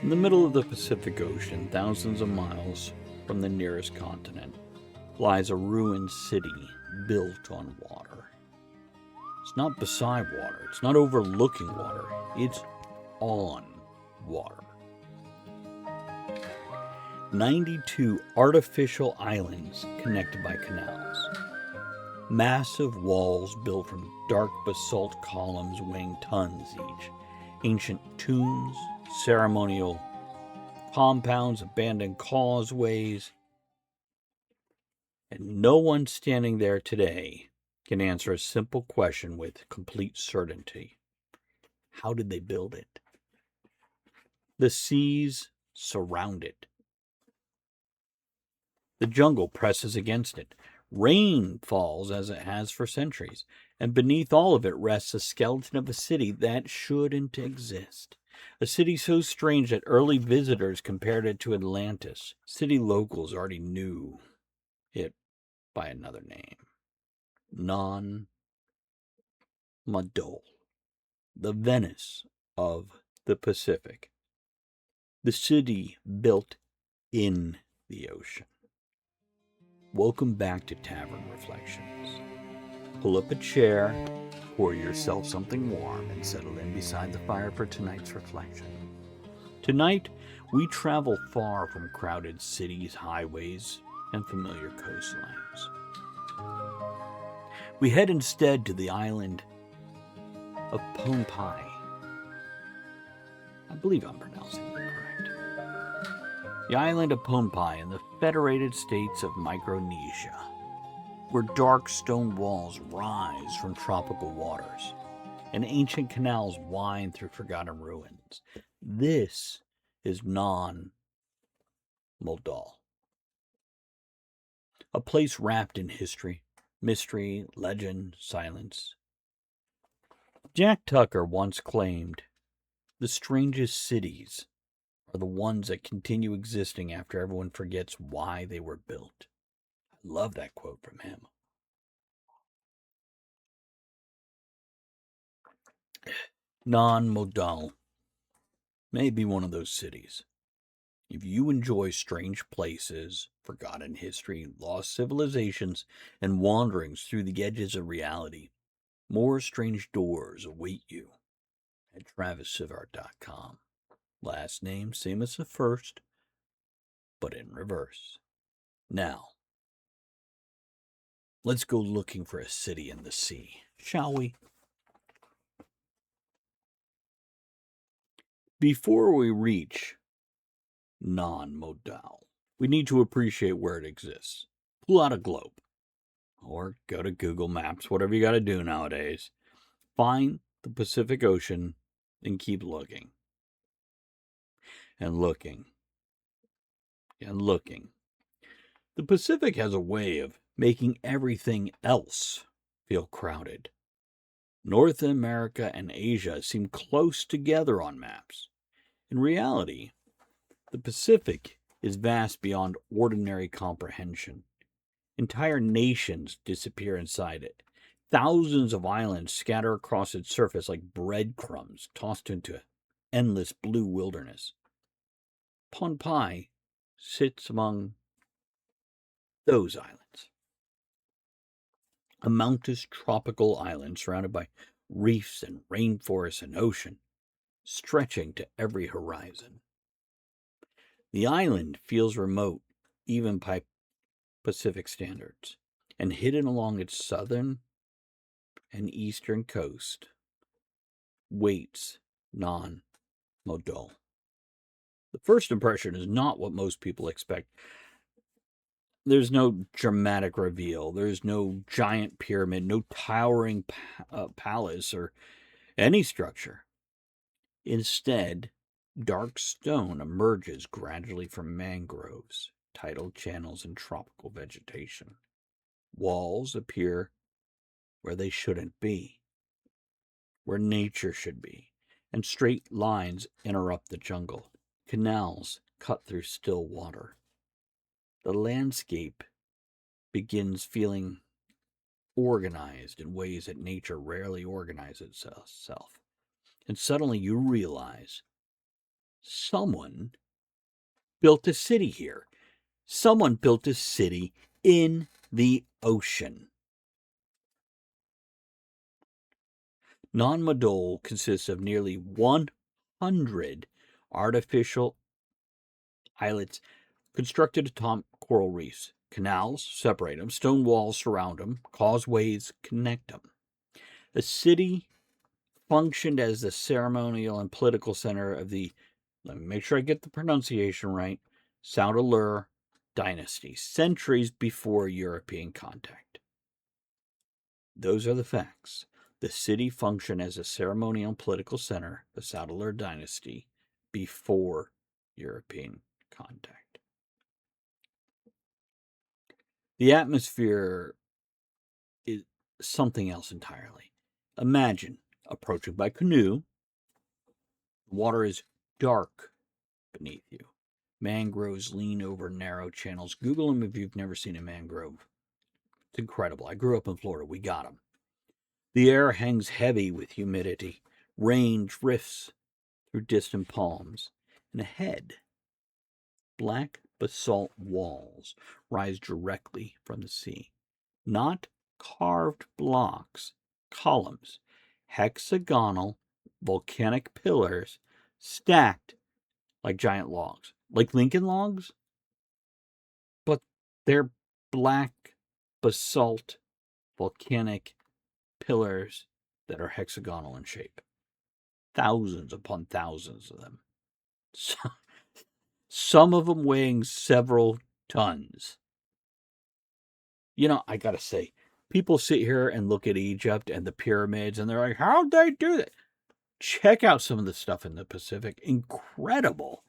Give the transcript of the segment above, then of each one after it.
In the middle of the Pacific Ocean, thousands of miles from the nearest continent, lies a ruined city built on water. It's not beside water, it's not overlooking water, it's on water. 92 artificial islands connected by canals. Massive walls built from dark basalt columns weighing tons each. Ancient tombs, ceremonial compounds, abandoned causeways. And no one standing there today can answer a simple question with complete certainty. How did they build it? The seas surround it. The jungle presses against it. Rain falls as it has for centuries, and beneath all of it rests a skeleton of a city that shouldn't exist. A city so strange that early visitors compared it to Atlantis. City locals already knew it by another name. Nan Madol, the Venice of the Pacific. The city built in the ocean. Welcome back to Tavern Reflections. Pull up a chair, pour yourself something warm, and settle in beside the fire for tonight's reflection. Tonight, we travel far from crowded cities, highways, and familiar coastlines. We head instead to the island of Pohnpei. I believe I'm pronouncing it correct. The island of Pohnpei in the Federated States of Micronesia, where dark stone walls rise from tropical waters and ancient canals wind through forgotten ruins. This is Nan Madol, a place wrapped in history, mystery, legend, silence. Jack Tucker once claimed, "The strangest cities are the ones that continue existing after everyone forgets why they were built." I love that quote from him. Nan Madol may be one of those cities. If you enjoy strange places, forgotten history, lost civilizations, and wanderings through the edges of reality, more strange doors await you at TravisSivart.com. Last name, same as the first, but in reverse. Now, let's go looking for a city in the sea, shall we? Before we reach Nan Madol, we need to appreciate where it exists. Pull out a globe, or go to Google Maps, whatever you got to do nowadays. Find the Pacific Ocean and keep looking. And looking. And looking. The Pacific has a way of making everything else feel crowded. North America and Asia seem close together on maps. In reality, the Pacific is vast beyond ordinary comprehension. Entire nations disappear inside it. Thousands of islands scatter across its surface like breadcrumbs tossed into endless blue wilderness. Pohnpei sits among those islands. A mountainous tropical island surrounded by reefs and rainforests and ocean, stretching to every horizon. The island feels remote, even by Pacific standards, and hidden along its southern and eastern coast waits Nan Madol. The first impression is not what most people expect. There's no dramatic reveal. There's no giant pyramid, no towering palace or any structure. Instead, dark stone emerges gradually from mangroves, tidal channels, and tropical vegetation. Walls appear where they shouldn't be, where nature should be, and straight lines interrupt the jungle. Canals cut through still water. The landscape begins feeling organized in ways that nature rarely organizes itself. And suddenly you realize Someone built a city here. Someone built a city in the ocean. Nan Madol consists of nearly 100 artificial islets constructed atop coral reefs. Canals separate them, stone walls surround them, causeways connect them. The city functioned as the ceremonial and political center of the, let me make sure I get the pronunciation right, Saudeleur Dynasty, centuries before European contact. Those are the facts. The city functioned as a ceremonial and political center, the Saudeleur Dynasty, before European contact. The atmosphere is something else entirely. Imagine approaching by canoe. The water is dark beneath you. Mangroves lean over narrow channels. Google them if you've never seen a mangrove. It's incredible. I grew up in Florida. We got them. The air hangs heavy with humidity. Rain drifts through distant palms. And ahead, black basalt walls rise directly from the sea. Not carved blocks, columns, hexagonal volcanic pillars stacked like giant logs, like Lincoln logs, but they're black basalt volcanic pillars that are hexagonal in shape. Thousands upon thousands of them. Some of them weighing several tons. You know, I gotta say, people sit here and look at Egypt and the pyramids and they're like, how'd they do that? Check out some of the stuff in the Pacific. Incredible.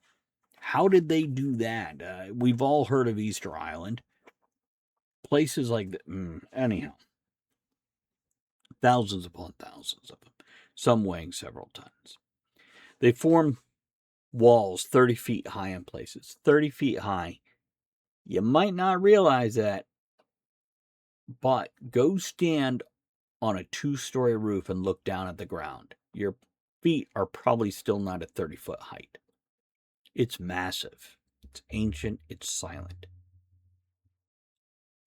How did they do that? We've all heard of Easter Island. Places like that. Anyhow, thousands upon thousands of them, some weighing several tons. They form walls 30 feet high in places. 30 feet high. You might not realize that, but go stand on a 2-story roof and look down at the ground. Your feet are probably still not at 30-foot height. It's massive. It's ancient. It's silent.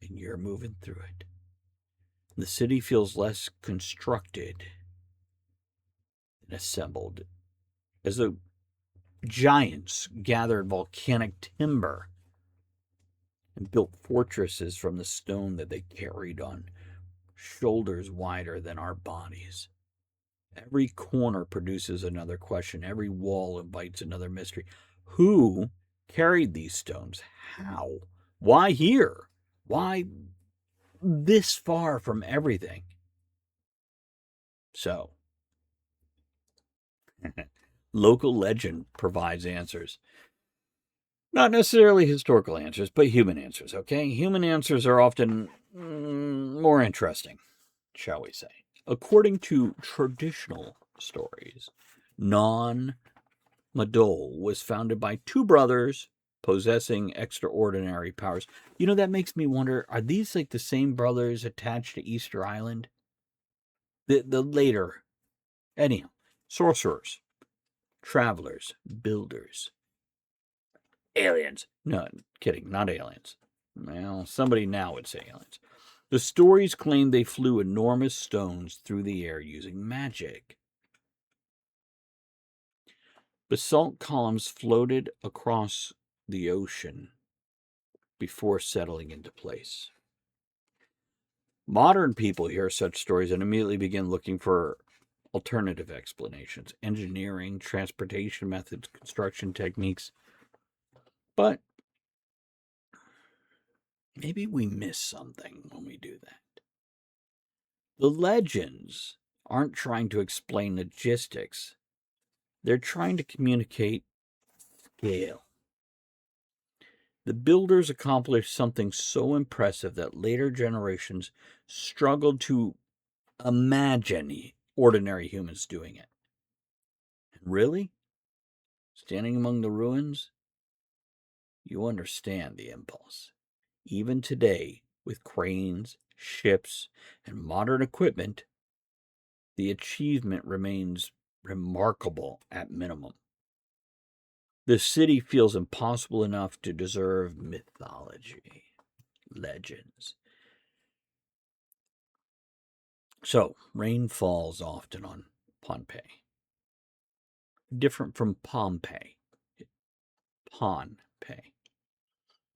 And you're moving through it. The city feels less constructed and assembled, as though giants gathered volcanic timber and built fortresses from the stone that they carried on shoulders wider than our bodies. Every corner produces another question. Every wall invites another mystery. Who carried these stones? How? Why here? Why this far from everything? So, local legend provides answers. Not necessarily historical answers, but human answers, okay? Human answers are often more interesting, shall we say. According to traditional stories, Nan Madol was founded by 2 brothers possessing extraordinary powers. You know, that makes me wonder, are these like the same brothers attached to Easter Island? The later, anyhow, sorcerers, travelers, builders, aliens. No, kidding, not aliens. Well, somebody now would say aliens. The stories claim they flew enormous stones through the air using magic. Basalt columns floated across the ocean before settling into place. Modern people hear such stories and immediately begin looking for alternative explanations, engineering, transportation methods, construction techniques. But maybe we miss something when we do that. The legends aren't trying to explain logistics. They're trying to communicate scale. The builders accomplished something so impressive that later generations struggled to imagine ordinary humans doing it. And really, standing among the ruins, you understand the impulse. Even today, with cranes, ships, and modern equipment, the achievement remains remarkable at minimum. The city feels impossible enough to deserve mythology, legends. So, rain falls often on Pohnpei. Different from Pohnpei. Pohnpei.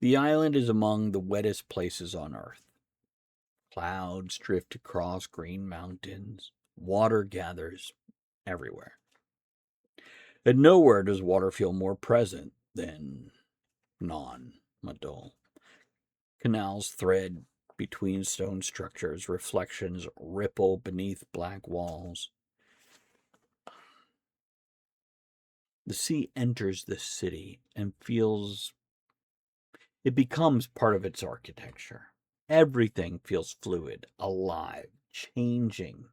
The island is among the wettest places on Earth. Clouds drift across green mountains. Water gathers everywhere. And nowhere does water feel more present than Nan Madol. Canals thread between stone structures, reflections ripple beneath black walls. The sea enters the city and it becomes part of its architecture. Everything feels fluid, alive, changing.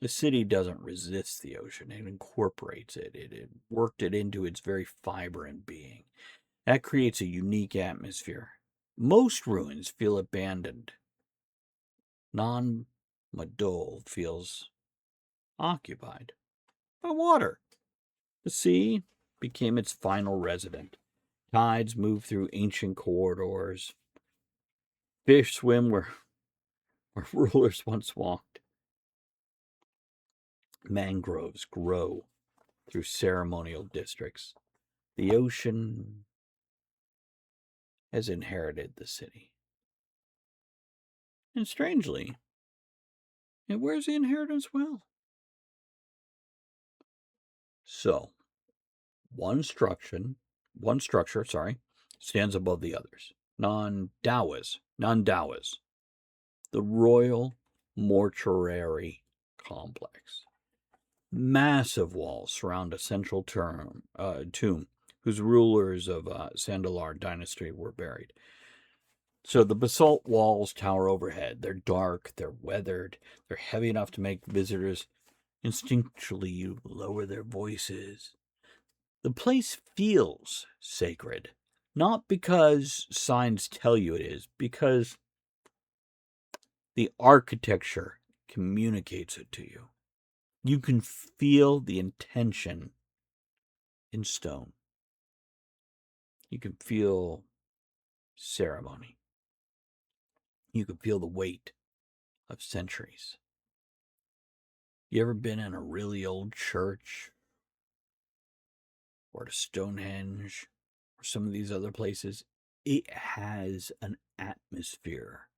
The city doesn't resist the ocean, it incorporates it. It worked it into its very fiber and being. That creates a unique atmosphere. Most ruins feel abandoned. Nan Madol feels occupied by water. The sea became its final resident. Tides move through ancient corridors. Fish swim where rulers once walked. Mangroves grow through ceremonial districts. The ocean has inherited the city. And strangely, it wears the inheritance well. So, one structure, stands above the others. Non-Dawas, the Royal Mortuary Complex. Massive walls surround a central tomb whose rulers of Saudeleur Dynasty were buried. So the basalt walls tower overhead. They're dark, they're weathered, they're heavy enough to make visitors instinctually lower their voices. The place feels sacred, not because signs tell you it is, because the architecture communicates it to you. You can feel the intention in stone. You can feel ceremony. You can feel the weight of centuries. You ever been in a really old church or to Stonehenge or some of these other places? It has an atmosphere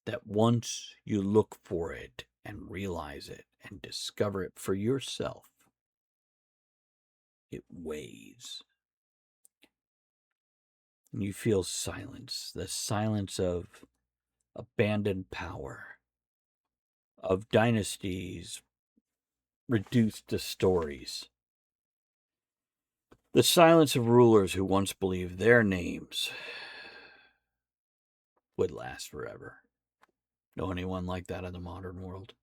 that once you look for it and realize it and discover it for yourself, it weighs. And you feel silence, the silence of abandoned power, of dynasties reduced to stories. The silence of rulers who once believed their names would last forever. Know anyone like that in the modern world?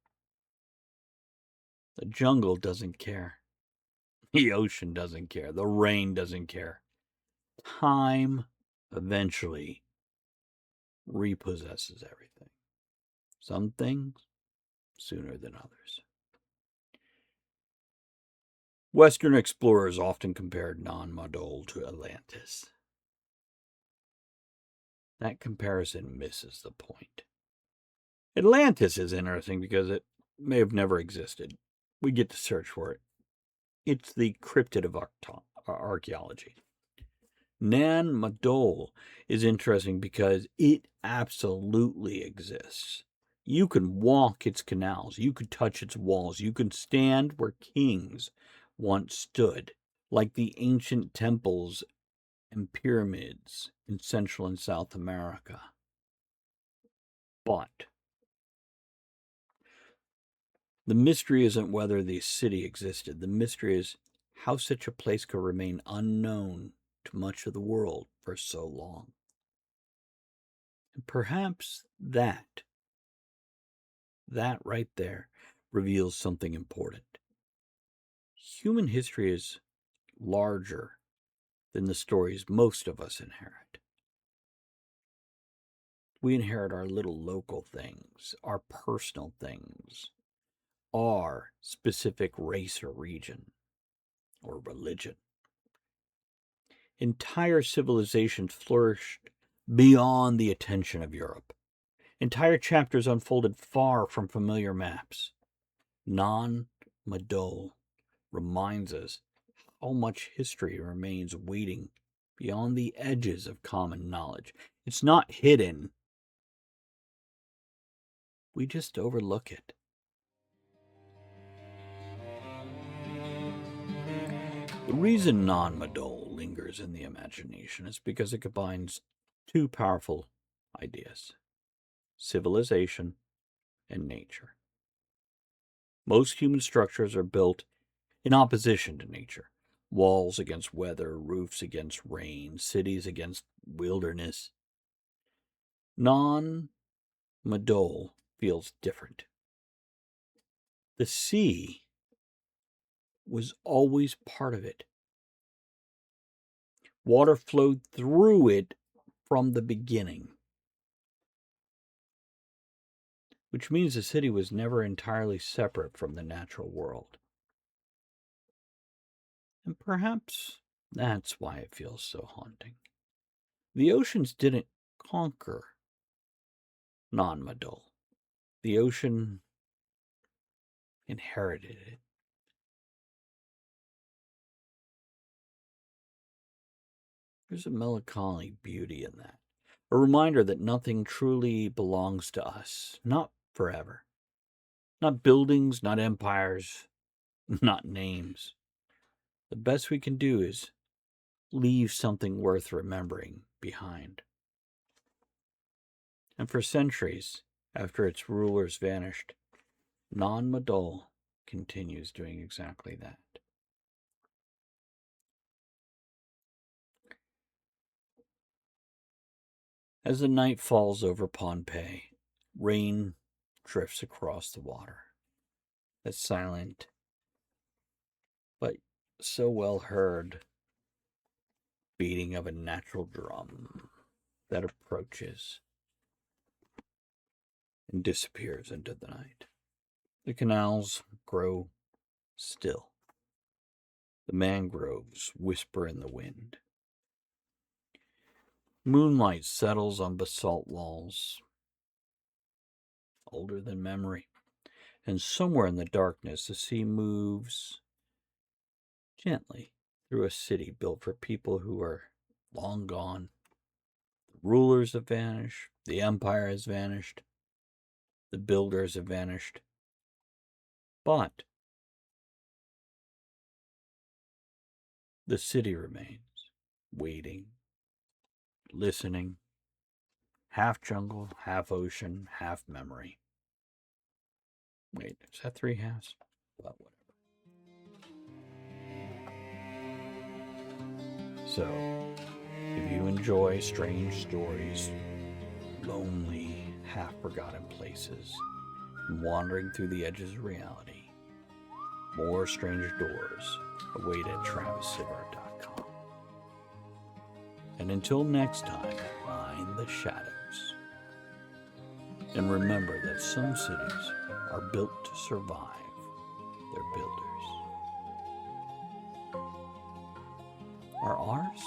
The jungle doesn't care. The ocean doesn't care. The rain doesn't care. Time eventually repossesses everything. Some things sooner than others. Western explorers often compared Nan Madol to Atlantis. That comparison misses the point. Atlantis is interesting because it may have never existed. We get to search for it. It's the cryptid of archaeology. Nan Madol is interesting because it absolutely exists. You can walk its canals. You could touch its walls. You can stand where kings once stood, like the ancient temples and pyramids in Central and South America. But the mystery isn't whether the city existed. The mystery is how such a place could remain unknown to much of the world for so long. And perhaps that right there reveals something important. Human history is larger than the stories most of us inherit. We inherit our little local things, our personal things, our specific race or region or religion. Entire civilizations flourished beyond the attention of Europe. Entire chapters unfolded far from familiar maps. Nan Madol reminds us how much history remains waiting beyond the edges of common knowledge. It's not hidden. We just overlook it. The reason Nan Madol lingers in the imagination is because it combines two powerful ideas: civilization and nature. Most human structures are built in opposition to nature. Walls against weather, roofs against rain, cities against wilderness. Nan Madol feels different. The sea was always part of it. Water flowed through it from the beginning, which means the city was never entirely separate from the natural world. And perhaps that's why it feels so haunting. The oceans didn't conquer Nan Madol. The ocean inherited it. There's a melancholy beauty in that. A reminder that nothing truly belongs to us, not forever. Not buildings, not empires, not names. The best we can do is leave something worth remembering behind. And for centuries, after its rulers vanished, Nan Madol continues doing exactly that. As the night falls over Pohnpei, rain drifts across the water. That silent, but so well heard beating of a natural drum that approaches and disappears into the night. The canals grow still. The mangroves whisper in the wind. Moonlight settles on basalt walls, older than memory, and somewhere in the darkness the sea moves gently through a city built for people who are long gone. The rulers have vanished, the empire has vanished, the builders have vanished, but the city remains, waiting, listening, half jungle, half ocean, half memory. Wait, is that three halves? But whatever. So, if you enjoy strange stories, lonely, half-forgotten places, and wandering through the edges of reality, more strange doors await at TravisSivart.com. And until next time, mind the shadows. And remember that some cities are built to survive their builders. Are ours?